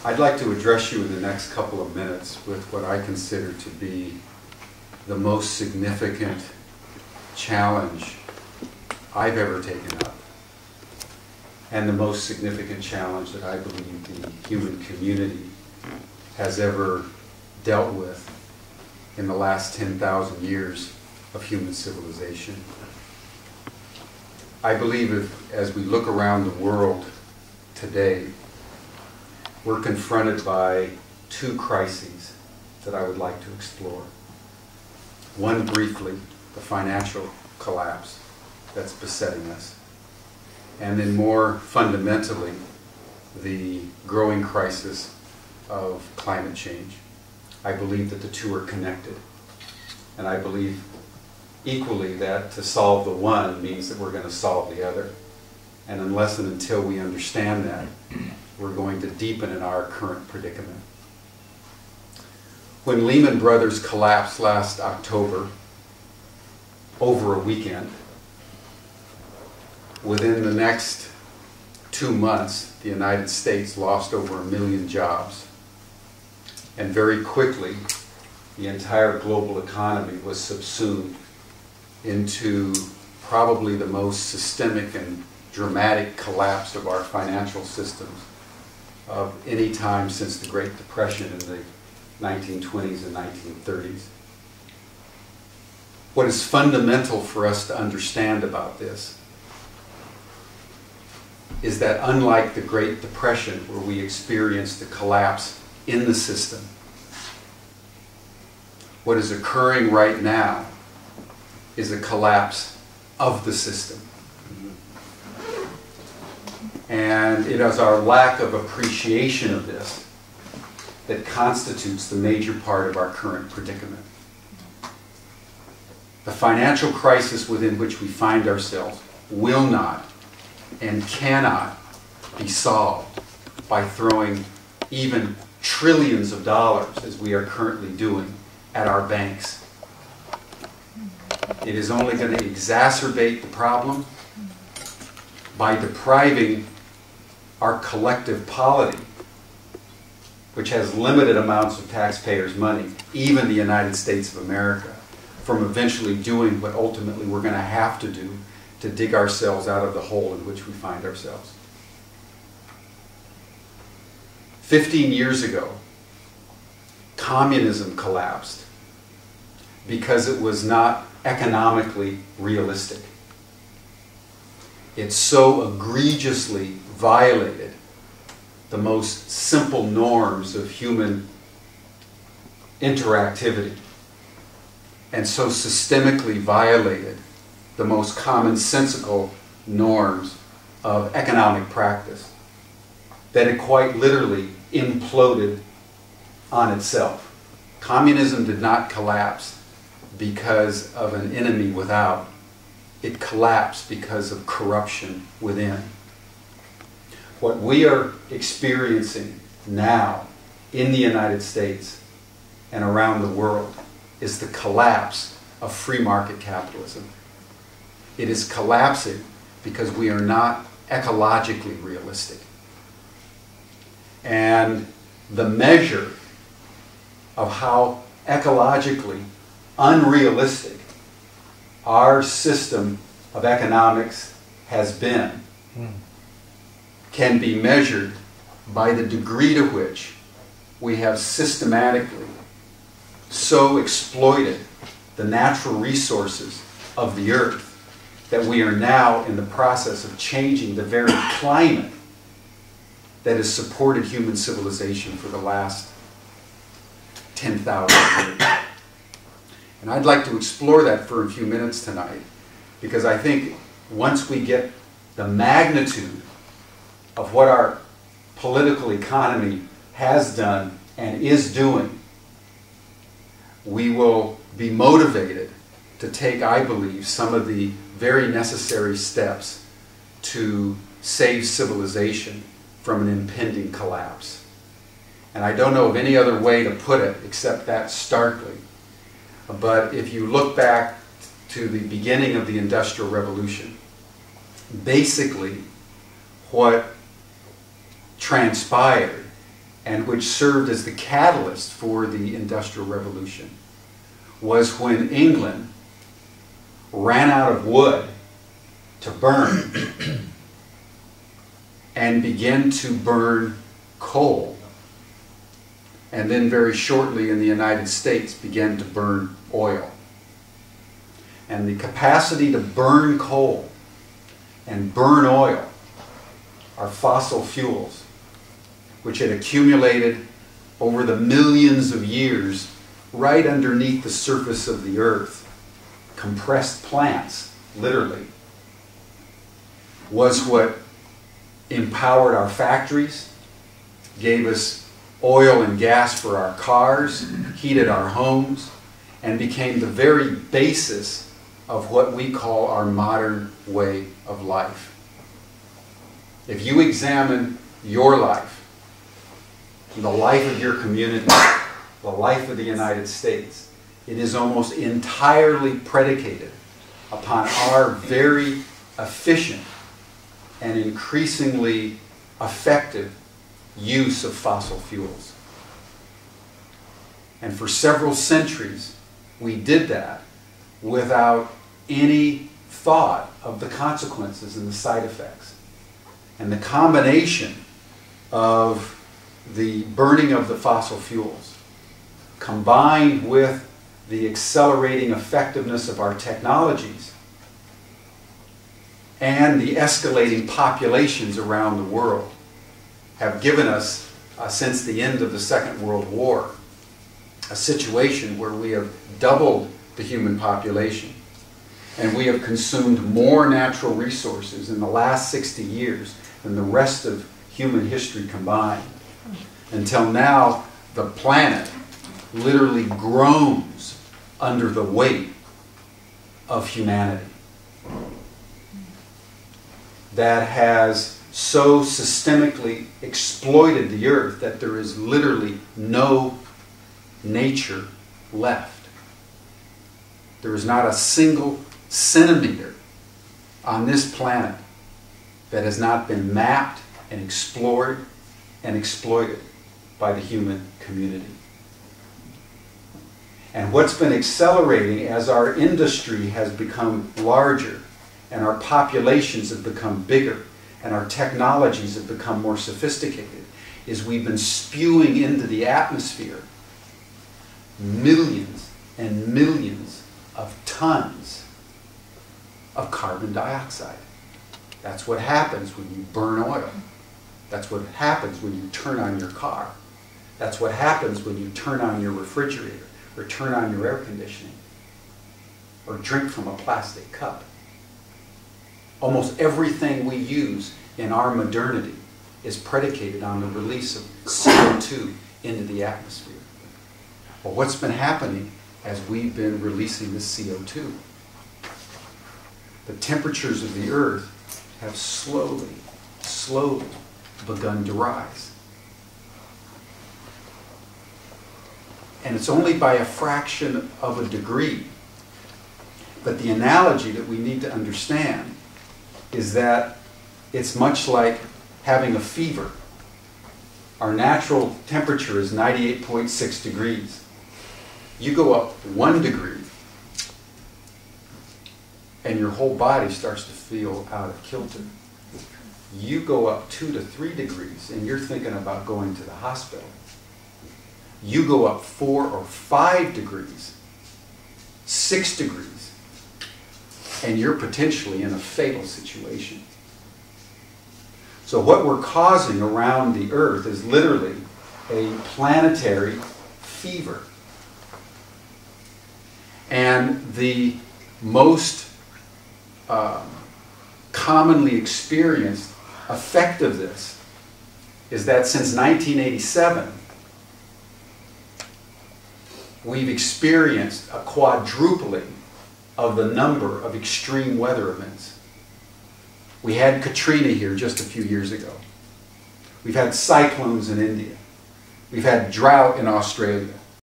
I'd like to address you in the next couple of minutes with what I consider to be the most significant challenge I've ever taken up, and the most significant challenge that I believe the human community has ever dealt with in the last 10,000 years of human civilization. I believe as we look around the world today, we're confronted by two crises that I would like to explore. One, briefly, the financial collapse that's besetting us. And then more fundamentally, the growing crisis of climate change. I believe that the two are connected. And I believe equally that to solve the one means that we're going to solve the other. And unless and until we understand that, we're going to deepen in our current predicament. When Lehman Brothers collapsed last October, over a weekend, within the next 2 months, the United States lost over 1 million jobs. And very quickly, the entire global economy was subsumed into probably the most systemic and dramatic collapse of our financial systems of any time since the Great Depression in the 1920s and 1930s. What is fundamental for us to understand about this is that unlike the Great Depression, where we experienced a collapse in the system, what is occurring right now is a collapse of the system. And it is our lack of appreciation of this that constitutes the major part of our current predicament. The financial crisis within which we find ourselves will not and cannot be solved by throwing even trillions of dollars, as we are currently doing, at our banks. It is only going to exacerbate the problem by depriving our collective polity, which has limited amounts of taxpayers' money, even the United States of America, from eventually doing what ultimately we're going to have to do to dig ourselves out of the hole in which we find ourselves. 15 years ago, communism collapsed because it was not economically realistic. It so egregiously violated the most simple norms of human interactivity, and so systemically violated the most commonsensical norms of economic practice that it quite literally imploded on itself. Communism did not collapse because of an enemy without. It collapsed because of corruption within. What we are experiencing now in the United States and around the world is the collapse of free market capitalism. It is collapsing because we are not ecologically realistic. And the measure of how ecologically unrealistic our system of economics has been can be measured by the degree to which we have systematically so exploited the natural resources of the earth that we are now in the process of changing the very climate that has supported human civilization for the last 10,000 years. And I'd like to explore that for a few minutes tonight, because I think once we get the magnitude of what our political economy has done and is doing, we will be motivated to take, I believe, some of the very necessary steps to save civilization from an impending collapse. And I don't know of any other way to put it except that starkly. But if you look back to the beginning of the Industrial Revolution, basically what transpired and which served as the catalyst for the Industrial Revolution, was when England ran out of wood to burn and began to burn coal. And then very shortly in the United States began to burn oil. And the capacity to burn coal and burn oil are fossil fuels, which had accumulated over the millions of years right underneath the surface of the earth, compressed plants, literally, was what empowered our factories, gave us oil and gas for our cars, heated our homes, and became the very basis of what we call our modern way of life. If you examine your life, the life of your community, the life of the United States, it is almost entirely predicated upon our very efficient and increasingly effective use of fossil fuels. And for several centuries, we did that without any thought of the consequences and the side effects. And the combination of the burning of the fossil fuels, combined with the accelerating effectiveness of our technologies, and the escalating populations around the world, have given us, since the end of the Second World War, a situation where we have doubled the human population, and we have consumed more natural resources in the last 60 years than the rest of human history combined. Until now, the planet literally groans under the weight of humanity that has so systemically exploited the earth that there is literally no nature left. There is not a single centimeter on this planet that has not been mapped and explored and exploited by the human community. And what's been accelerating as our industry has become larger and our populations have become bigger and our technologies have become more sophisticated is we've been spewing into the atmosphere millions and millions of tons of carbon dioxide. That's what happens when you burn oil. That's what happens when you turn on your car. That's what happens when you turn on your refrigerator or turn on your air conditioning or drink from a plastic cup. Almost everything we use in our modernity is predicated on the release of CO2 into the atmosphere. Well, what's been happening as we've been releasing this CO2? The temperatures of the earth have slowly begun to rise. And it's only by a fraction of a degree. But the analogy that we need to understand is that it's much like having a fever. Our natural temperature is 98.6 degrees. You go up 1 degree, and your whole body starts to feel out of kilter. You go up 2 to 3 degrees, and you're thinking about going to the hospital. You go up 4 or 5 degrees, 6 degrees, and you're potentially in a fatal situation. So what we're causing around the earth is literally a planetary fever. And the most commonly experienced effect of this is that since 1987, we've experienced a quadrupling of the number of extreme weather events. We had Katrina here just a few years ago. We've had cyclones in India. We've had drought in Australia.